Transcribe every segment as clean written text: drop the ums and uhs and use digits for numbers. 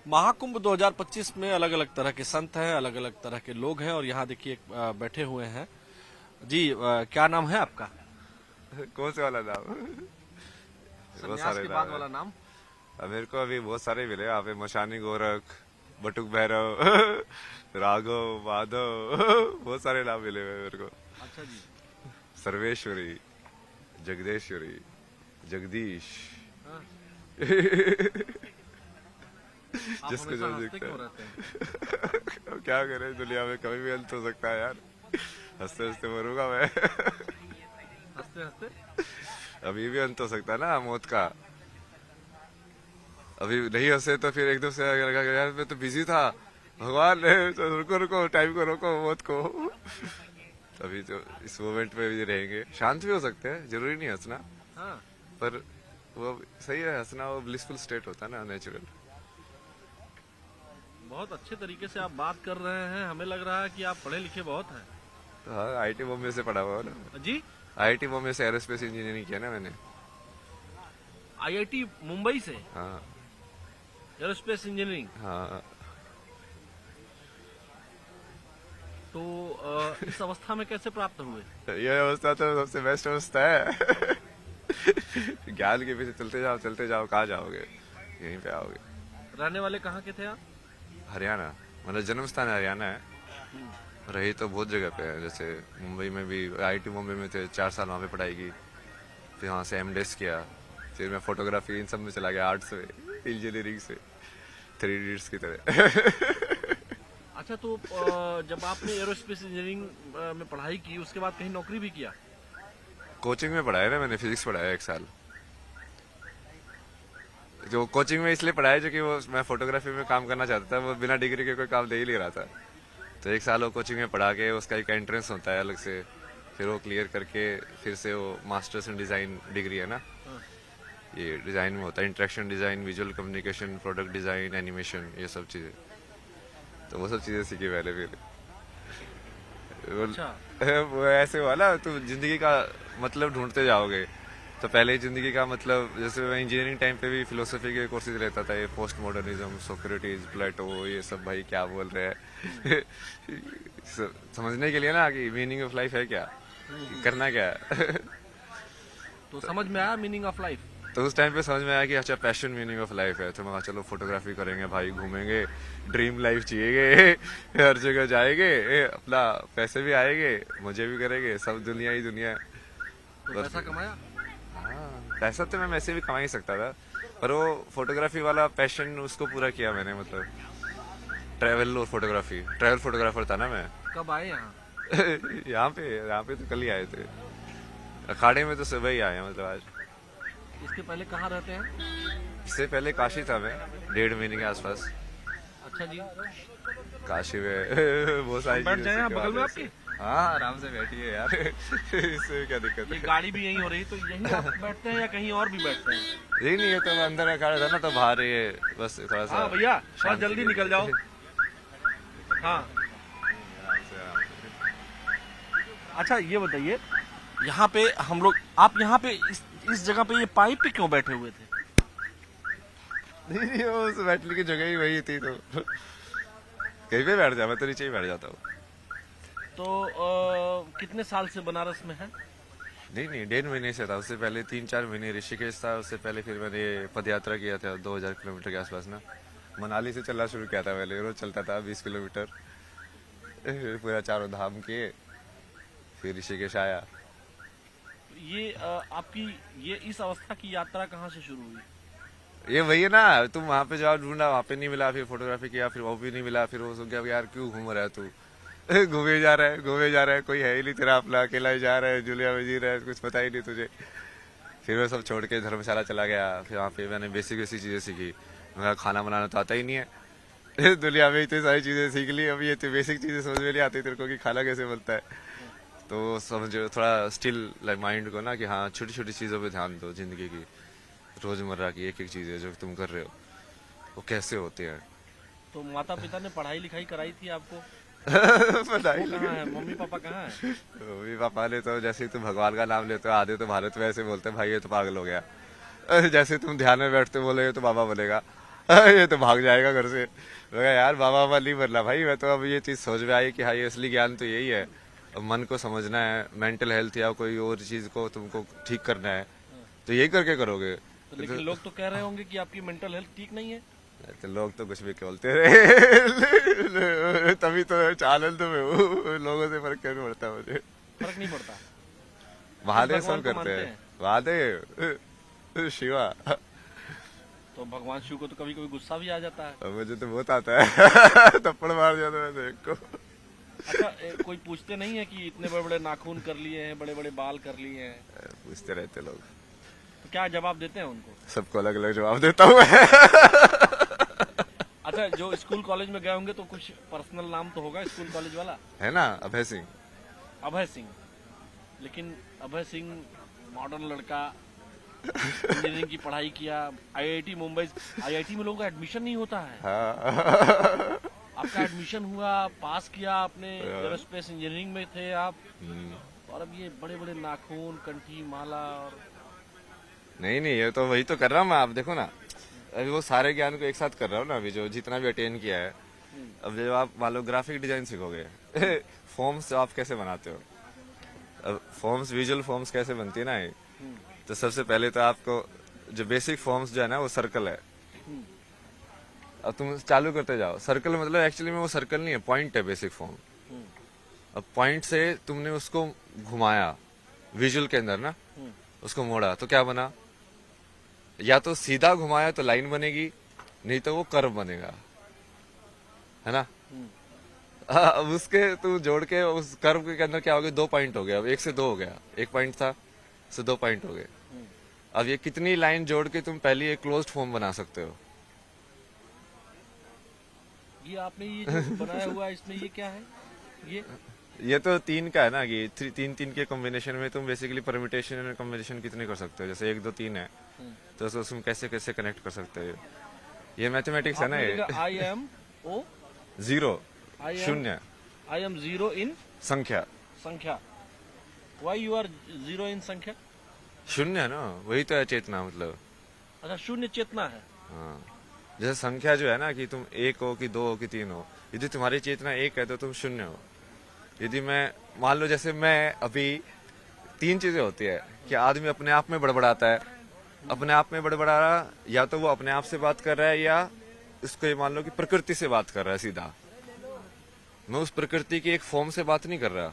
महाकुंभ 2025 में अलग अलग तरह के संत हैं, अलग अलग तरह के लोग हैं और यहाँ देखिए बैठे हुए हैं जी। क्या नाम है आपका? कौन से वाला नाम? बहुत सन्यास सारे के नाम बाद है। वाला नाम। अब मेरे को अभी बहुत सारे मिले यहाँ पे, मशानी गोरख, बटुक भैरव, राघव, माधव, बहुत सारे नाम मिले हुए हैं मेरे को। अच्छा जी। सर्वेश्वरी, जगदेश्वरी, जगदीश, हाँ, आप जिसको हमेशा जो हंसते दिखता क्यों है। रहते हैं? अब क्या करें, दुनिया में कभी भी अंत हो सकता है यार। हंसते हंसते मरूंगा मैं। हंसते हंसते। अभी भी अंत हो सकता है ना मौत का। अभी नहीं हंसे तो फिर एकदम से लगा कि यार मैं तो बिजी था, भगवान ने तो रुको रुको, टाइम को रोको, मौत को। तभी तो इस मोमेंट में भी रहेंगे, शांत भी हो सकते हैं, जरूरी नहीं हंसना। हाँ, पर वो सही है, हंसना वो ब्लिसफुल स्टेट होता है ना, नेचुरल। बहुत अच्छे तरीके से आप बात कर रहे हैं, हमें लग रहा है कि आप पढ़े लिखे बहुत हैं। हाँ, आईटी बॉम्बे से पढ़ा हुआ है ना। जी। आईआईटी बॉम्बे से एरोस्पेस इंजीनियरिंग किया ना मैंने। आईआईटी मुंबई से हाँ एरोस्पेस इंजीनियरिंग। हाँ। तो इस अवस्था में कैसे प्राप्त हुए? ये अवस्था तो सबसे बेस्ट अवस्था है। ज्ञान के पीछे चलते जाओ, कहाँ जाओगे, यहीं पे आओगे। रहने वाले कहाँ के थे आप? हरियाणा, मतलब जन्म स्थान हरियाणा है, रही तो बहुत जगह पे है। जैसे मुंबई में भी, आईआईटी मुंबई में थे, 4 साल वहाँ पे पढ़ाई की। फिर वहाँ से एमडेस किया। फिर मैं फोटोग्राफी इन सब में चला गया, आर्ट्स में, इंजीनियरिंग से, 3 इडियट्स की तरह। अच्छा, तो जब आपने एरोस्पेस इंजीनियरिंग में पढ़ाई की उसके बाद कहीं नौकरी भी किया? कोचिंग में पढ़ाया ना मैंने, फिजिक्स पढ़ाया 1 साल। जो कोचिंग में इसलिए पढ़ाया जो कि वो मैं फोटोग्राफी में काम करना चाहता था, वो बिना डिग्री के कोई काम दे ही नहीं रहा था। तो 1 साल वो कोचिंग में पढ़ा के, उसका एक एंट्रेंस होता है अलग से, फिर वो क्लियर करके फिर से वो मास्टर्स इन डिज़ाइन डिग्री है ना, हाँ। ये डिज़ाइन में होता है, interaction design, visual communication, product design, animation, ये सब चीज़ें। तो वो सब चीज़ें सीखी मैंने फिर। वो, अच्छा। वो ऐसे हुआ ना, तुम जिंदगी का मतलब ढूंढते जाओगे। तो पहले जिंदगी का मतलब, जैसे मैं इंजीनियरिंग टाइम पे भी फिलोसफी के कोर्सेज लेता था, ये पोस्ट मॉडर्निज्म, सोक्रेटिस, प्लेटो, ये सब भाई क्या बोल रहे हैं। समझने के लिए ना कि मीनिंग ऑफ लाइफ है क्या, करना क्या है। तो समझ में आया मीनिंग ऑफ लाइफ? तो उस टाइम पे समझ में आया कि अच्छा, पैशन मीनिंग ऑफ लाइफ है। तो मैं कहा चलो फोटोग्राफी करेंगे भाई, घूमेंगे, ड्रीम लाइफ जिएंगे, हर जगह जाएंगे, अपना पैसे भी आएंगे, मजे भी करेंगे, सब दुनिया ही दुनिया है। तो बस। पैसा कमाया? हाँ, पैसा तो मैं वैसे भी कमा ही सकता था, पर वो फोटोग्राफी वाला पैशन, उसको पूरा किया मैंने। मतलब ट्रैवल और फोटोग्राफी, ट्रैवल फोटोग्राफर था ना मैं। कब आए यहाँ? यहाँ पे तो कल ही आए थे। अखाड़े में तो सुबह ही आए हैं, मतलब आज। इसके पहले कहाँ रहते हैं? इससे पहले काशी था मैं, 1.5 महीने के आसपास। अच्छा जी। काशी में बहुत सारी बैठ चीजें जाए यहाँ सीखने बगल में वाले आपके? हैं। हाँ, आराम से बैठिए यार। इससे क्या दिक्कत ये है। गाड़ी भी यहीं हो रही, तो यहीं आप बैठते हैं या कहीं और भी बैठते हैं? नहीं नहीं, ये तो मैं अंदर में खड़ा था ना, तो बाहर ये बस थोड़ा सा। हाँ भैया, थोड़ा शांति जल्दी के निकल लिए। जाओ। हाँ। आराम से आराम से। अच्छा, ये बताइए, यहाँ पे हम लोग, आप यहाँ पे इस जगह पे, ये पाइप पे क्यों बैठे हुए थे? नहीं नहीं, वो उस बैठने की जगह ही वही थी, तो कहीं पे बैठ जा, मैं तो नीचे ही बैठ जाता हूँ। तो कितने साल से बनारस में है? नहीं नहीं, 1.5 महीने से था। उससे पहले 3-4 महीने ऋषिकेश था। उससे पहले फिर मैंने पद यात्रा किया था 2000 किलोमीटर के आसपास ना। मनाली से चलना शुरू किया था पहले, रोज चलता था 20 किलोमीटर, पूरा चारों धाम किए, फिर ऋषिकेश आया। ये आपकी ये इस अवस्था की यात्रा कहाँ से शुरू हुई? ये वही है ना, तुम वहां पे जाओ, ढूंढा, वहां पे नहीं मिला, फिर फोटोग्राफी किया, फिर वो भी नहीं मिला, फिर वो सोच गया यार क्यों घूम रहा है तू। घूमे जा रहा है, घूमे जा रहा है, कोई है ही नहीं तेरा अपना, अकेला ही जा रहा है, जुलिया में जी रहा है, कुछ पता ही नहीं तुझे। फिर मैं सब छोड़ के धर्मशाला चला गया। फिर वहाँ पे मैंने बेसिक बेसिक चीजें सीखी। मैं खाना बनाना तो आता ही नहीं है। दुनिया में इतनी सारी चीजें सीख ली, अभी ये तो बेसिक चीजें समझ में नहीं आती तेरे को कि खाना कैसे बनता है। तो समझो थोड़ा स्टिल लाइक माइंड को ना, कि हाँ छोटी छोटी चीजों पे ध्यान दो, जिंदगी की रोजमर्रा की एक एक चीजें जो तुम कर रहे हो वो कैसे होते हैं। तो माता पिता ने पढ़ाई लिखाई कराई थी आपको? पता ही वो नहीं। कहाँ है, मम्मी पापा कहाँ है? मम्मी पापा ने तो, जैसे ही तुम भगवान का नाम लेते हो, आधे तो भारत में ऐसे बोलते हैं भाई ये तो पागल हो गया। जैसे तुम ध्यान में बैठते बोले तो बाबा बोलेगा, ये तो भाग जाएगा घर से। मैं कहा, यार बाबा बाबा नहीं बनना भाई, मैं तो अब ये चीज सोच में आई कि हाँ ये असली ज्ञान तो यही है। अब मन को समझना है, मेंटल हेल्थ या कोई और चीज को तुमको ठीक करना है, तो यही करके करोगे। तो लेकिन लोग तो कह रहे होंगे कि आपकी मेंटल हेल्थ ठीक नहीं है। तो लोग तो कुछ भी बोलते रहे तभी तो आनंद में हूँ, लोगों से फर्क क्या पड़ता मुझे। फर्क नहीं पड़ता। महादेव भगवान सब को करते मानते हैं, महादेव शिवा। तो भगवान शिव को तो कभी कभी गुस्सा भी आ जाता है। अब मुझे तो बहुत आता है थप्पड़ मार दिया था मैंने एक को। अच्छा, कोई पूछते नहीं है कि इतने बड़े बड़े नाखून कर लिए हैं, बड़े बड़े बाल कर लिए हैं, पूछते रहते लोग, तो क्या जवाब देते हैं उनको? सबको अलग अलग जवाब देता हूँ मैं। अच्छा, जो स्कूल कॉलेज में गए होंगे तो कुछ पर्सनल नाम तो होगा स्कूल कॉलेज वाला। है ना, अभय सिंह। अभय सिंह। लेकिन अभय सिंह मॉडर्न लड़का, इंजीनियरिंग की पढ़ाई किया, आईआईटी मुंबई। आईआईटी में लोगों का एडमिशन नहीं होता है। हाँ। आपका एडमिशन हुआ, पास किया आपने, एरोस्पेस इंजीनियरिंग में थे आप, और अब ये बड़े बड़े नाखून, कंठी, माला। और नहीं नहीं, ये तो वही तो कर रहा हूँ मैं। आप देखो ना, अभी वो सारे ज्ञान को एक साथ कर रहा हूँ ना, अभी जो जितना भी अटेन किया है। अब जब आप मान लो ग्राफिक डिजाइन सीखोगे, फॉर्म्स आप कैसे बनाते हो, अब फॉर्म्स, विजुअल फॉर्म्स कैसे बनती है ना ये, तो सबसे पहले तो आपको जो बेसिक फॉर्म्स जो है ना वो सर्कल है। अब तुम चालू करते जाओ, सर्कल मतलब एक्चुअली में वो सर्कल नहीं है, पॉइंट है बेसिक फॉर्म। अब पॉइंट से तुमने उसको घुमाया विजुअल के अंदर ना, उसको मोड़ा तो क्या बना, या तो सीधा घुमाया तो लाइन बनेगी, नहीं तो वो कर्व बनेगा, है ना। अब उसके तुम जोड़ के उस कर्व के अंदर क्या हो गया, 2 पॉइंट हो गया, अब 1 से 2 हो गया, 1 पॉइंट था से 2 पॉइंट हो गए। अब ये कितनी लाइन जोड़ के तुम पहले एक क्लोज्ड फॉर्म बना सकते हो। ये आपने ये जो बनाया हुआ है, इसमें ये क्या है? ये तो 3 का है ना, कि 3 के कॉम्बिनेशन में तुम बेसिकली परम्यूटेशन और कॉम्बिनेशन कितने कर सकते हो, जैसे 1 2 3 है तो उसको तुम कैसे कैसे कनेक्ट कर सकते हो। ये मैथमेटिक्स है ना, ये I M O 0 I am- शून्य आई एम जीरो इन संख्या, संख्या। Why you are zero in संख्या? शून्य है ना, वही तो है चेतना मतलब। अच्छा, शून्य चेतना है। हाँ, जैसे संख्या जो है ना, कि तुम 1 हो कि 2 हो कि 3 हो, यदि तुम्हारी चेतना 1 है तो तुम शून्य हो। यदि मैं मान लो, जैसे मैं अभी 3 चीजें होती है कि आदमी अपने आप में बड़बड़ाता है, अपने आप में बड़बड़ा रहा, या तो वो अपने आप से बात कर रहा है, या इसको ये मान लो कि प्रकृति से बात कर रहा है सीधा। मैं उस प्रकृति की एक फॉर्म से बात नहीं कर रहा,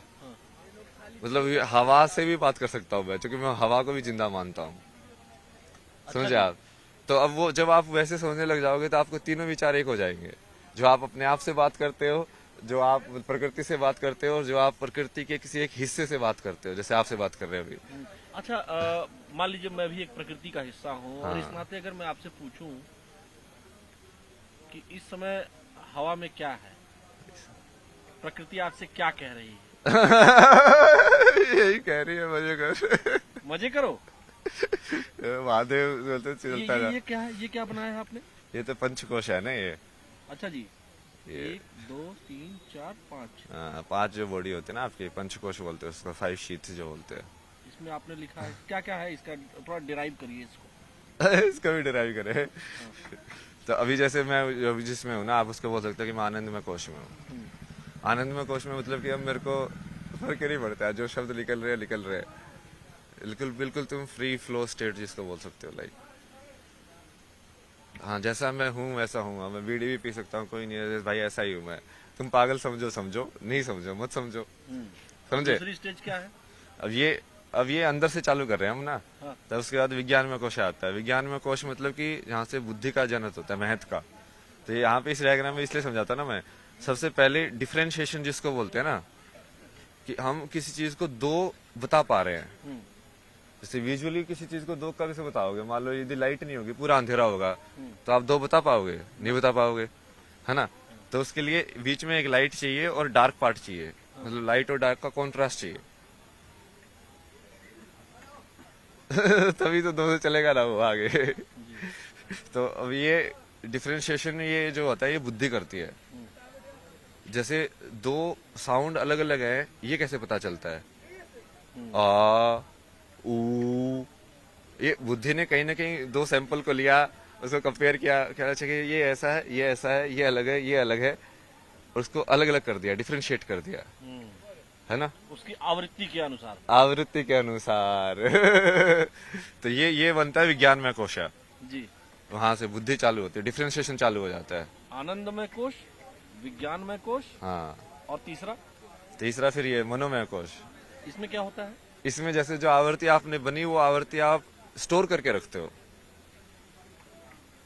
मतलब ये हवा से भी बात कर सकता हूँ मैं, क्योंकि मैं हवा को भी जिंदा मानता हूँ। समझे आप? तो अब वो जब आप वैसे सोचने लग जाओगे तो आपको तीनों विचार एक हो जाएंगे, जो आप अपने आप से बात करते हो, जो आप प्रकृति से बात करते हो, और जो आप प्रकृति के किसी एक हिस्से से बात करते हो, जैसे आपसे बात कर रहे हैं अभी। अच्छा, मान लीजिए मैं भी एक प्रकृति का हिस्सा हूँ, और इस नाते अगर मैं आपसे पूछूं कि इस समय हवा में क्या है, प्रकृति आपसे क्या कह रही है? यही कह रही है, मजे कर। मजे करो। महादेव बोलते चलता ये, रहा। ये क्या है? ये क्या बनाया है आपने? ये तो पंचकोश है ना ये। अच्छा जी, ये 1 2 3 4 5। 5 जो बॉडी होते हैं ना आपकी, पंचकोश बोलते हैं उसको, 5 शीट्स जो बोलते हैं। इसमें आपने लिखा है क्या क्या है इसका? थोड़ा डिराइव करिए इसको। इसका भी डिराइव करे। तो अभी जैसे मैं अभी जिसमें हूँ ना, आप उसको बोल सकते हो कि मैं आनंदमय कोश में हूँ। आनंदमय कोश में मतलब कि अब मेरे को फर्क नहीं पड़ता है, जो शब्द निकल रहे निकल रहे, बिल्कुल बिल्कुल तुम फ्री फ्लो स्टेट जिसको बोल सकते हो, लाइक हाँ जैसा मैं हूँ वैसा हूँ। मैं बीड़ी भी पी सकता हूँ, कोई नहीं है भाई, ऐसा ही हूँ मैं। तुम पागल समझो समझो, नहीं समझो मत समझो, समझे। दूसरी स्टेज क्या है? अब ये अंदर से चालू कर रहे हैं हम ना। हाँ। तब उसके बाद विज्ञान में कोश आता है। विज्ञान में कोश मतलब कि जहाँ से बुद्धि का जनक होता है, महत्व का। तो यहाँ पे इस डायग्राम में इसलिए समझाता ना मैं, सबसे पहले डिफरेंशिएशन जिसको बोलते हैं ना, कि हम किसी चीज को 2 बता पा रहे हैं। जैसे विजुअली किसी चीज को 2 कैसे बताओगे, मान लो यदि लाइट नहीं होगी, पूरा अंधेरा होगा, तो आप 2 बता पाओगे? नहीं बता पाओगे, है ना। तो उसके लिए बीच में एक लाइट चाहिए और डार्क पार्ट चाहिए, मतलब लाइट और डार्क का कॉन्ट्रास्ट चाहिए। तभी तो 2 से चलेगा ना वो आगे। तो अब ये डिफरेंशिएशन ये जो होता है, ये बुद्धि करती है। जैसे 2 साउंड अलग अलग है, ये कैसे पता चलता है? आ ऊ, ये बुद्धि ने कहीं ना कहीं 2 सैंपल को लिया उसको कंपेयर किया, कहना चाहिए ये ऐसा है, ये ऐसा है, ये अलग है, ये अलग है, और उसको अलग अलग कर दिया, डिफ्रेंशिएट कर दिया, है ना, उसकी आवृत्ति के अनुसार। आवृत्ति के अनुसार। तो ये बनता है विज्ञानमय कोश। जी। वहां से बुद्धि चालू होती है, डिफ्रेंशिएशन चालू हो जाता है। आनंदमय कोश, विज्ञानमय कोश, हाँ, और तीसरा तीसरा फिर ये मनोमय कोश। इसमें क्या होता है? इसमें जैसे जो आवृत्ति आपने बनी, वो आवृत्ति आप स्टोर करके रखते हो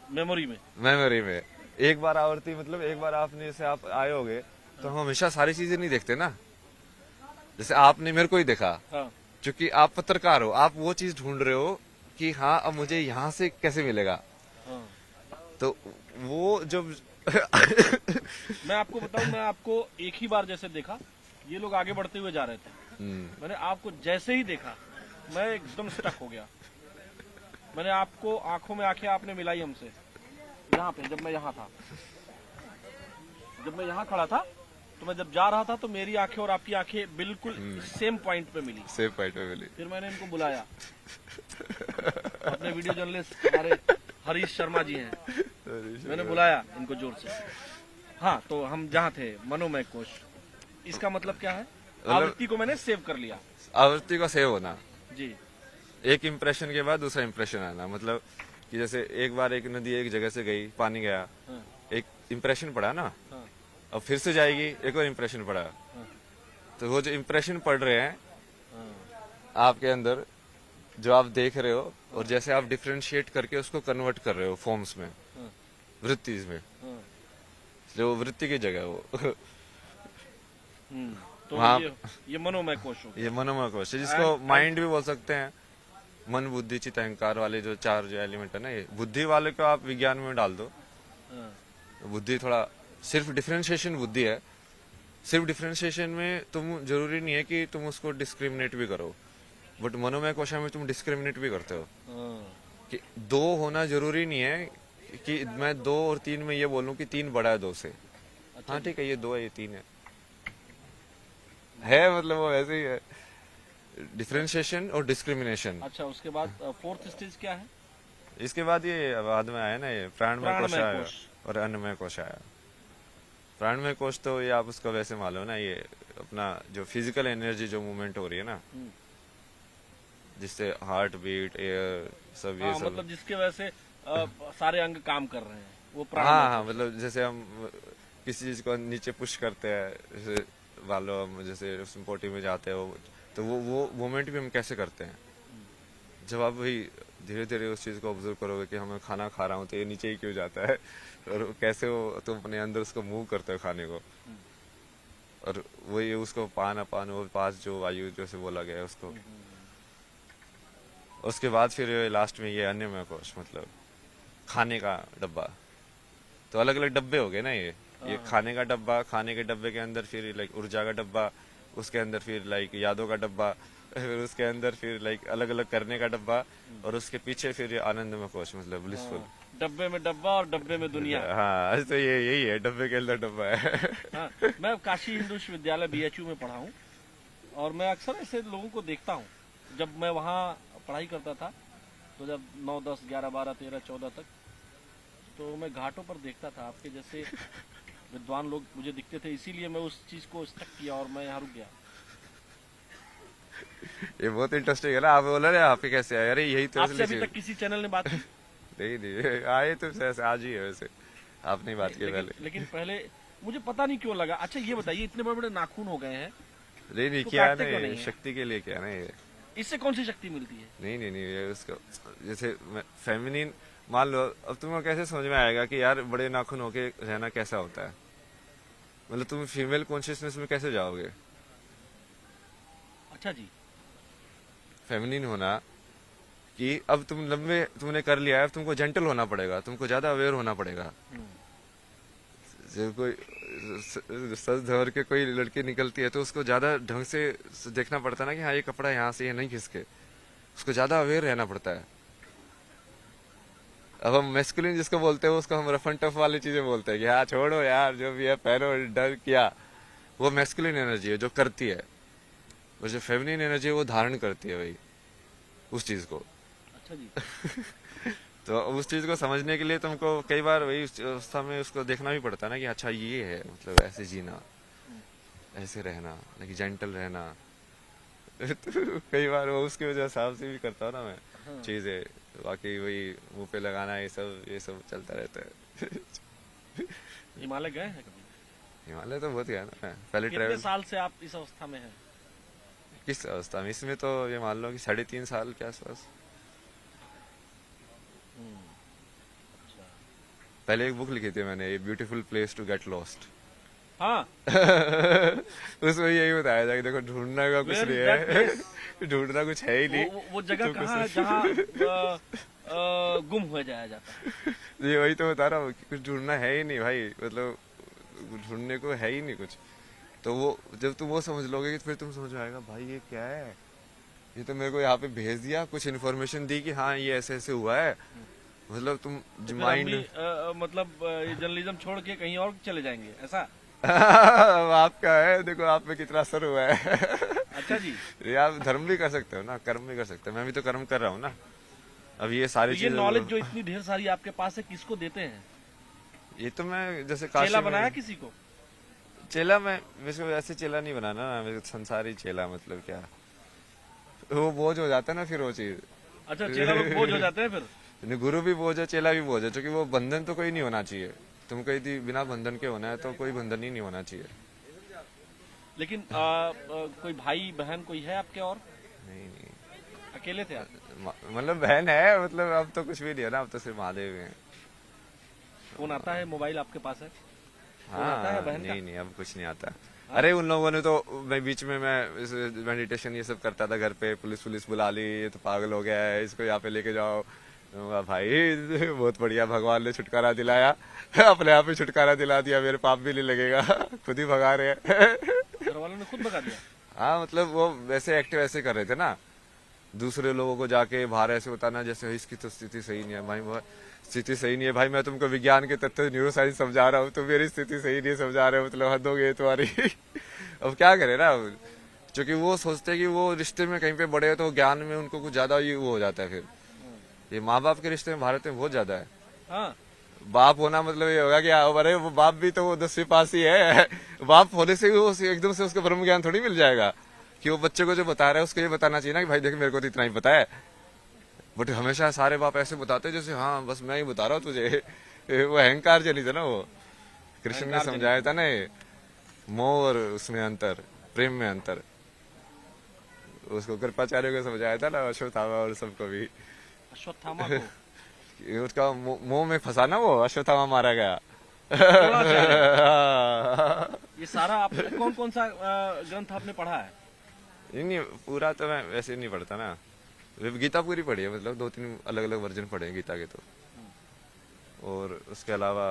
मेमोरी में। मेमोरी में। एक बार आवृत्ति मतलब एक बार आपने जैसे आप आए होगे, तो हम हमेशा सारी चीजें नहीं देखते ना। जैसे आपने मेरे को ही देखा, हाँ। क्योंकि आप पत्रकार हो, आप वो चीज ढूंढ रहे हो कि हाँ अब मुझे यहाँ से कैसे मिलेगा। हाँ। तो वो जब मैं आपको बताऊं, मैं आपको एक ही बार जैसे देखा, ये लोग आगे बढ़ते हुए जा रहे थे, मैंने आपको जैसे ही देखा मैं एकदम स्टक हो गया। मैंने आपको आंखों में आंखें आपने मिलाई हमसे, यहाँ पे जब मैं यहाँ था, जब मैं यहाँ खड़ा था, तो मैं जब जा रहा था तो मेरी आंखें और आपकी आंखें बिल्कुल सेम पॉइंट पे मिली। सेम पॉइंट पे मिली। फिर मैंने इनको बुलाया, अपने वीडियो जर्नलिस्ट हमारे हरीश शर्मा जी हैं, मैंने बुलाया इनको जोर से। हाँ, तो हम जहाँ थे मनोमय कोश, इसका मतलब क्या है? आवृत्ति को मैंने सेव कर लिया। आवृत्ति का सेव होना जी। एक इम्प्रेशन के बाद दूसरा इम्प्रेशन आना, मतलब कि जैसे एक बार एक नदी एक जगह से गई, पानी गया, हाँ। एक इम्प्रेशन पड़ा ना, हाँ। अब फिर से जाएगी, एक और इम्प्रेशन पड़ा। तो वो जो इम्प्रेशन पड़ रहे हैं आपके अंदर, जो आप देख रहे हो, और जैसे आप डिफ्रेंशिएट करके उसको कन्वर्ट कर रहे हो फॉर्म्स में, वृत्तिज में, जो वृत्ति की जगह है वो। तो वहाँ ये मनोमय कोश हो गया। ये मनोमय कोश है, जिसको माइंड भी बोल सकते हैं। मन बुद्धि चित्त अहंकार वाले जो चार जो एलिमेंट है ना, ये बुद्धि वाले को आप विज्ञान में डाल दो। बुद्धि थोड़ा सिर्फ डिफरेंशिएशन बुद्धि है। सिर्फ डिफरेंशिएशन में तुम जरूरी नहीं है कि तुम उसको डिस्क्रिमिनेट भी करो, बट मनोमय कोश में तुम डिस्क्रिमिनेट भी करते हो। कि दो होना जरूरी नहीं है कि मैं 2 और 3 में ये बोलूं कि 3 बड़ा है 2 से। अच्छा। हाँ ठीक है, ये 2 है, ये 3 है मतलब वो ऐसे ही है, डिफरेंशिएशन और डिस्क्रिमिनेशन। अच्छा, उसके बाद फोर्थ स्टेज क्या है? इसके बाद ये बाद में आया ना, ये प्राणमय कोश प्राणमय आया कोश। और अन्नमय कोश आया। प्राणमय कोश तो ये आप उसको वैसे मान लो ना, ये अपना जो फिजिकल एनर्जी जो मूवमेंट हो रही है ना, जिससे हार्ट बीट, एयर, सब ये सब, मतलब जिसके वजह से सारे अंग काम कर रहे हैं, वो हाँ, मतलब जैसे हम किसी चीज को नीचे पुश करते हैं, जैसे मान लो हम जैसे पोटी में जाते हो, तो वो मूवमेंट भी हम कैसे करते हैं। जब आप वही धीरे धीरे उस चीज को ऑब्जर्व करोगे कि हमें खाना खा रहा हूँ तो ये नीचे ही क्यों जाता है, और कैसे वो तुम अपने अंदर उसको मूव करते हो खाने को, और वही उसको पान अपान वो 5 जो वायु जैसे बोला गया है उसको। उसके बाद फिर लास्ट में ये अन्नमय कोश, मतलब खाने का डब्बा। तो अलग अलग डब्बे हो गए ना, ये खाने का डब्बा, खाने के डब्बे के अंदर फिर लाइक ऊर्जा का डब्बा, उसके अंदर फिर लाइक यादों का डब्बा, फिर उसके अंदर फिर लाइक अलग अलग करने का डब्बा, और उसके पीछे फिर आनंदमय कोश, मतलब ब्लिसफुल। डब्बे में डब्बा और डब्बे में दुनिया। हाँ, तो ये यही है, डब्बे के अंदर डब्बा है। हाँ, मैं काशी हिंदू विश्वविद्यालय BHU में पढ़ा हूँ, और मैं अक्सर ऐसे लोगों को देखता हूँ। जब मैं वहाँ पढ़ाई करता था, तो जब 9, 10, 11, 12, 13, 14 तक, तो मैं घाटों पर देखता था आपके जैसे विद्वान लोग मुझे दिखते थे, इसीलिए मैं उस चीज को स्टक किया और मैं यहाँ रुक गया। ये बहुत इंटरेस्टिंग है ना, आप बोला ना आपके कैसे आए, अरे यही तो आपसे अभी तक किसी चैनल ने बात की? नहीं आए तो ऐसे आज ही है, वैसे आपने बात की पहले। लेकिन पहले मुझे पता नहीं क्यों लगा। अच्छा ये बताइए, इतने बड़े बड़े नाखून हो गए हैं, नहीं तो क्या काटते क्यों ना, नहीं है? शक्ति के लिए क्या ना, ये इससे कौन सी शक्ति मिलती है? नहीं ये उसको जैसे फेमिनिन मान लो। अब तुम्हें कैसे समझ में आएगा कि यार बड़े नाखून होके रहना कैसा होता है, मतलब तुम फीमेल कॉन्शियसनेस में कैसे जाओगे। अच्छा जी। फेमिनिन होना कि अब तुम लंबे तुमने कर लिया है, अब तुमको जेंटल होना पड़ेगा, तुमको ज्यादा अवेयर होना पड़ेगा। जब कोई सज धर के कोई लड़की निकलती है तो उसको ज्यादा ढंग से देखना पड़ता है ना, कि हाँ ये कपड़ा यहाँ से ये नहीं खिसके, उसको ज्यादा अवेयर रहना पड़ता है। अब हम मैस्कुलिन जिसको बोलते हैं उसको हम रफ एंड टफ वाली चीजें बोलते हैं कि हाँ छोड़ो यार जो भी है पहनो, डर किया, वो मैस्कुलिन एनर्जी है जो करती है, और जो फेमिनिन एनर्जी है वो धारण करती है वही उस चीज को। अच्छा जी। तो उस चीज को समझने के लिए तुमको कई बार वही उस अवस्था में उसको देखना भी पड़ता है ना कि अच्छा ये है, मतलब ऐसे जीना, ऐसे रहना, लेकिन जेंटल रहना। तो कई बार वो उसकी वजह हिसाब से भी करता हूँ ना मैं चीजें, बाकी वही मुंह पे लगाना ये सब चलता रहता है। हिमालय गए हैं कभी? हिमालय तो बहुत गया ना मैं, पहले कितने ट्रैवल। साल से आप इस अवस्था में हैं? किस अवस्था में? इसमें तो ये मान लो कि 3.5 साल के आसपास। अच्छा। पहले एक बुक लिखी थी मैंने, a beautiful place to get lost. हाँ। उसमें यही बताया था कि देखो ढूंढना का कुछ Where नहीं is that है, ढूंढना कुछ है ही नहीं। वो जगह तो कहाँ है जहाँ गुम हो जाया जाता है? ये वही तो बता रहा हूँ कि कुछ ढूंढना है ही नहीं भाई, मतलब ढूंढने को है ही नहीं कुछ। तो वो जब तुम वो समझ लोगे फिर तुम समझ में आएगा भाई ये क्या है, ये तो मेरे को यहाँ पे भेज दिया, कुछ इन्फॉर्मेशन दी कि हाँ ये ऐसे ऐसे हुआ है, मतलब तुम तो फिर हम माइंड भी मतलब ये जर्नलिज्म छोड़ के कहीं और चले जाएंगे ऐसा? आपका है, देखो आप पे कितना असर हुआ है। अच्छा जी। ये आप धर्म भी कर सकते हो ना, कर्म भी कर सकते हो, मैं भी तो कर्म कर रहा हूँ ना। अब ये तो सारी ये चीजें नॉलेज जो इतनी ढेर सारी आपके पास है किसको देते हैं? ये तो मैं जैसे चेला काशी बनाया में किसी को? चेला, मैं वैसे वैसे चेला नहीं बनाना ना, मेरे संसारी चेला, मतलब क्या वो बोझ हो जाता है ना फिर वो चीज। अच्छा, चेला लोग बोझ हो जाते हैं फिर? गुरु भी बोझ है, चेला भी बोझ है, क्योंकि वो बंधन तो कोई नहीं होना चाहिए। तुम कहीं थी बिना बंधन के होना है तो कोई बंधन ही नहीं होना चाहिए। लेकिन कोई भाई बहन कोई है आपके और? नहीं नहीं, अकेले थे आप? मतलब बहन है, मतलब अब तो कुछ भी नहीं है ना, अब तो सिर्फ महादेव हैं। फोन आता है, मोबाइल आपके पास है? फोन आता है हाँ बहन का? नहीं नहीं, अब कुछ नहीं आता। अरे उन लोगों ने तो, मैं बीच में मैं मेडिटेशन ये सब करता था घर पे, पुलिस बुला ली, ये तो पागल हो गया है, इसको यहाँ पे लेके जाओ। भाई बहुत बढ़िया, भगवान ने छुटकारा दिलाया, अपने आप ही छुटकारा दिला दिया, मेरे पाप भी नहीं लगेगा, खुद ही भगा रहे हैं। घर वालों ने खुद भगा दिया? हाँ मतलब वो वैसे एक्टिव ऐसे कर रहे थे ना, दूसरे लोगों को जाके बाहर ऐसे बताना जैसे इसकी तो स्थिति सही नहीं है भाई, वो स्थिति सही नहीं है भाई, मैं तुमको विज्ञान के तत्व न्यूरो साइंस समझा रहा हूँ, तुम मेरी स्थिति सही नहीं समझा रहे हो, मतलब हद हो गई तुम्हारी। अब क्या करे ना, क्योंकि वो सोचते हैं कि वो रिश्ते में कहीं पे बड़े हो तो ज्ञान में उनको कुछ ज्यादा ही वो हो जाता है। फिर ये माँ बाप के रिश्ते में भारत में बहुत ज्यादा है। हाँ। बाप होना मतलब ये होगा कि अरे वो बाप भी तो वो 10वीं पास ही है, बाप होने से भी वो एकदम से उसको ब्रह्म ज्ञान थोड़ी मिल जाएगा कि वो बच्चे को जो बता रहा है उसको ये बताना चाहिए ना कि भाई देख मेरे को तो इतना ही पता है। बट हमेशा सारे बाप ऐसे बताते हैं जैसे हाँ बस मैं ही बता रहा हूँ तुझे। वो अहंकार चली थी ना, वो कृष्ण ने समझाया था ना, ये मोह और उसमें अंतर, प्रेम में अंतर, उसको कृपाचार्य को समझाया था ना, अश्वत्थामा और सबको भी। अश्वत्थामा को? उसका मुंह में फंसा ना, वो अश्वत्थामा मारा गया। ये सारा आप कौन कौन सा ग्रंथ आपने पढ़ा है? नहीं पूरा तो मैं वैसे नहीं पढ़ता ना, गीता पूरी पढ़ी है, मतलब 2-3 अलग अलग वर्जन पढ़े हैं गीता के तो। और उसके अलावा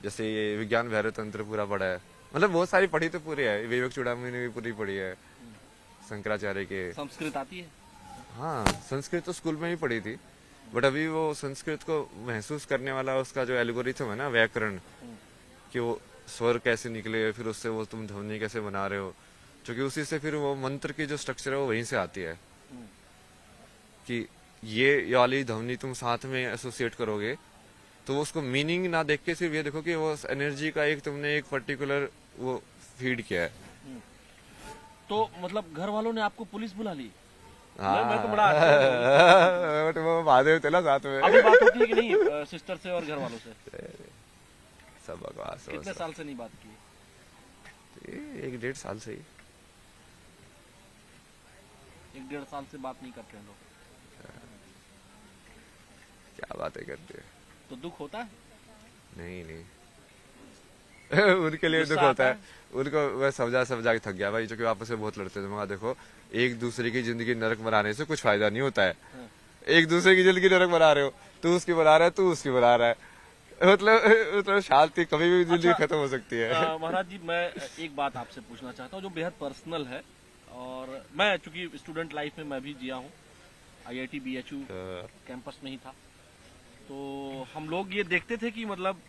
जैसे ये विज्ञान भैरव तंत्र पूरा पढ़ा है, मतलब बहुत सारी पढ़ी तो पूरी है, विवेक चूड़ामणि ने भी पूरी पढ़ी है, शंकराचार्य के। संस्कृत आती है? हाँ संस्कृत तो स्कूल में ही पढ़ी थी, बट अभी वो संस्कृत को महसूस करने वाला उसका जो एल्गोरिथम है ना, व्याकरण, कि वो स्वर कैसे निकले, फिर उससे वो तुम ध्वनि कैसे बना रहे हो, क्योंकि उसी से फिर वो मंत्र की जो स्ट्रक्चर है वो वहीं से आती है कि ये वाली ध्वनि तुम साथ में एसोसिएट करोगे तो वो उसको मीनिंग ना देख के सिर्फ ये देखो कि वो एनर्जी का एक तुमने एक पर्टिकुलर वो फीड किया है। तो मतलब घर वालों ने आपको पुलिस बुला ली? हाँ मैं तो बड़ा अच्छा बट वो महादेव थे ना साथ में। अभी बात होती है कि नहीं सिस्टर से और घर वालों से? सब बकवास। कितने साल से नहीं बात की? 1-1.5 साल से ही। 1-1.5 साल से बात नहीं करते हैं लोग? क्या बातें करते हैं। तो दुख होता है? नहीं उनके लिए दुख होता है, उनको मैं समझा के थक गया भाई, क्योंकि आपस में बहुत लड़ते थे। मगर देखो एक दूसरे की जिंदगी नरक बनाने से कुछ फायदा नहीं होता है। एक दूसरे की जिंदगी नरक बना रहे हो, तू उसकी बना रहा है, तू उसकी बना रहा है, मतलब शांति कभी भी जिंदगी खत्म हो सकती है। महाराज जी मैं एक बात आपसे पूछना चाहता हूँ जो बेहद पर्सनल है, और मैं चूंकि स्टूडेंट लाइफ में मैं भी जिया हूँ, IIT BHU कैंपस में ही था, तो हम लोग ये देखते थे कि मतलब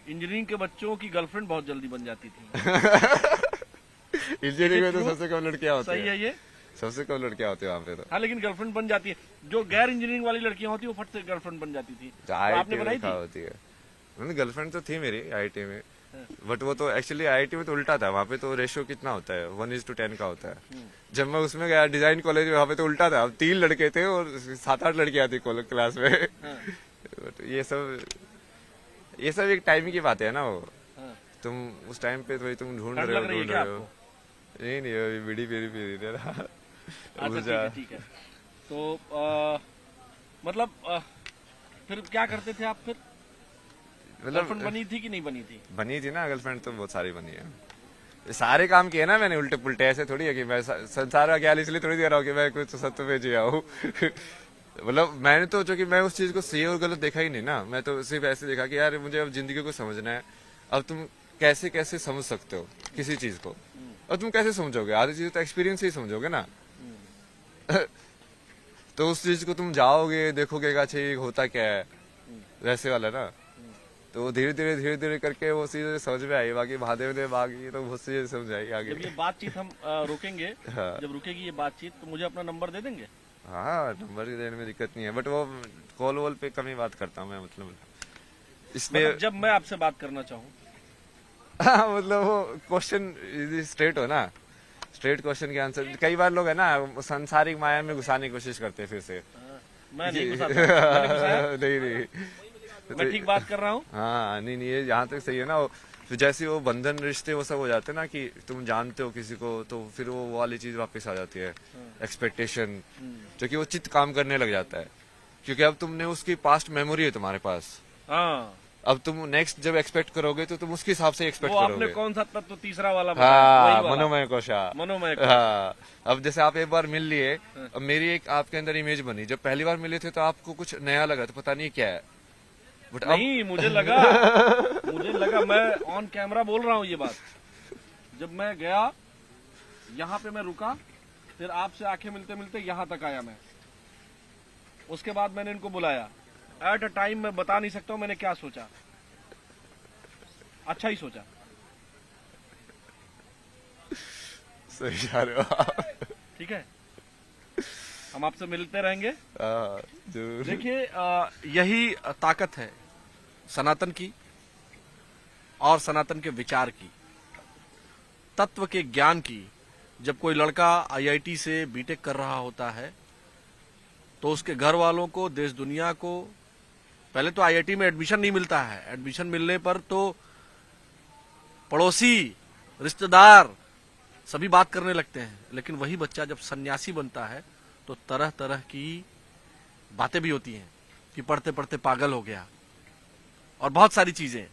इंजीनियरिंग के बच्चों की गर्लफ्रेंड बहुत जल्दी बन जाती थी। इंजीनियरिंग में तो सबसे कम लड़कियां होती सही है ये? सबसे कम लड़कियां होती है वहाँ पे तो। हाँ, लेकिन गर्लफ्रेंड बन जाती है। जो गैर इंजीनियरिंग वाली लड़कियां होती है वो फट से गर्लफ्रेंड बन जाती थी। तो आपने आईआईटी बनाई में कहाँ थी? होती है? गर्लफ्रेंड तो थी मेरी आईआईटी में, बट वो तो एक्चुअली आईआईटी में तो उल्टा था। वहाँ पे तो रेशियो कितना होता है, 1:10 का होता है। जब मैं उसमें गया डिजाइन कॉलेज में, वहाँ पे तो उल्टा था, 3 लड़के थे और 7-8 लड़कियां थी क्लास में। बट ये सब एक टाइम की बात है ना। वो तुम उस टाइम पे तो तुम ढूंढ ठंड रहे लग रही है हो। क्या आपको? नहीं अभी बीड़ी पी रही ना। अच्छा, ठीक है। तो मतलब फिर क्या करते थे आप? फिर गर्लफ्रेंड बनी थी कि नहीं बनी थी? बनी थी ना गर्लफ्रेंड, तो बहुत सारी बनी है। सारे काम किए ना मैंने उल्टे पुल्टे, ऐसे थोड़ी है कि मैं संसार का ज्ञान इसलिए थोड़ी दे रहा हूँ कि मैं कुछ सत्य पे जिया हूँ। मतलब मैंने तो जो कि मैं उस चीज को सही और गलत देखा ही नहीं ना। मैं तो सिर्फ ऐसे देखा कि यार मुझे अब जिंदगी को समझना है। अब तुम कैसे कैसे समझ सकते हो किसी चीज को, और तुम कैसे समझोगे? आधी चीज तो एक्सपीरियंस से ही समझोगे ना। तो उस चीज को तुम जाओगे, देखोगे कि अच्छा ये होता क्या है, वैसे वाला ना। तो धीरे धीरे करके वो चीजें समझ में आई। बाकी महादेव ने बाकी तो बहुत सी चीजें समझ आई आगे। जब ये बातचीत हम रोकेंगे, हाँ। जब रुकेगी ये बातचीत, तो मुझे अपना नंबर दे देंगे? हाँ, नंबर देने में दिक्कत नहीं है, बट वो कॉल वॉल पे कम ही बात करता हूँ मैं। मतलब इसमें मतलब जब मैं आपसे बात करना चाहूँ? हाँ, मतलब वो क्वेश्चन स्ट्रेट हो ना, स्ट्रेट क्वेश्चन के आंसर। कई बार लोग है ना सांसारिक माया में घुसाने की कोशिश करते हैं फिर से। मैं नहीं घुसाता। मैंने घुसाया? नहीं मैं ठीक बात कर रहा हूँ। हाँ, नहीं ये यहाँ तक सही है ना। फिर जैसे वो बंधन रिश्ते वो सब हो जाते हैं ना, कि तुम जानते हो किसी को, तो फिर वो वाली चीज वापस आ जाती है, एक्सपेक्टेशन, जो कि वो चित्त काम करने लग जाता है। क्योंकि अब तुमने उसकी पास्ट मेमोरी है तुम्हारे पास। हाँ, अब तुम नेक्स्ट जब एक्सपेक्ट करोगे तो तुम उसके हिसाब से एक्सपेक्ट वो करोगे। आपने कौन सा तत्व तीसरा वाला बताया? हाँ, वही वाला। मनोमय कोशा। मनोमय कोश। हाँ, अब जैसे आप एक बार मिल लिए, अब मेरी एक आपके अंदर इमेज बनी। जब पहली बार मिले थे तो आपको कुछ नया लगा, तो पता नहीं क्या है, बट नहीं, मुझे लगा मैं ऑन कैमरा बोल रहा हूँ ये बात। जब मैं गया, यहाँ पे मैं रुका, फिर आपसे आंखें मिलते मिलते यहाँ तक आया मैं। उसके बाद मैंने इनको बुलाया। एट अ टाइम मैं बता नहीं सकता हूँ मैंने क्या सोचा। अच्छा ही सोचा। सही जा रहे हो आप। ठीक है, हम आपसे मिलते रहेंगे। हाँ, जरूर। देखिए, यही ताकत है सनातन की और सनातन के विचार की, तत्व के ज्ञान की। जब कोई लड़का आईआईटी से बीटेक कर रहा होता है तो उसके घर वालों को, देश दुनिया को, पहले तो आईआईटी में एडमिशन नहीं मिलता है। एडमिशन मिलने पर तो पड़ोसी, रिश्तेदार सभी बात करने लगते हैं। लेकिन वही बच्चा जब सन्यासी बनता है तो तरह तरह की बातें भी होती हैं कि पढ़ते पढ़ते पागल हो गया और बहुत सारी चीजें।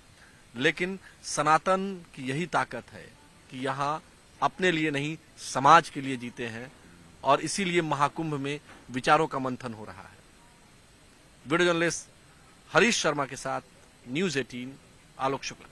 लेकिन सनातन की यही ताकत है कि यहाँ अपने लिए नहीं, समाज के लिए जीते हैं, और इसीलिए महाकुंभ में विचारों का मंथन हो रहा है। वीडियो जर्नलिस्ट हरीश शर्मा के साथ न्यूज़ 18, आलोक शुक्ला।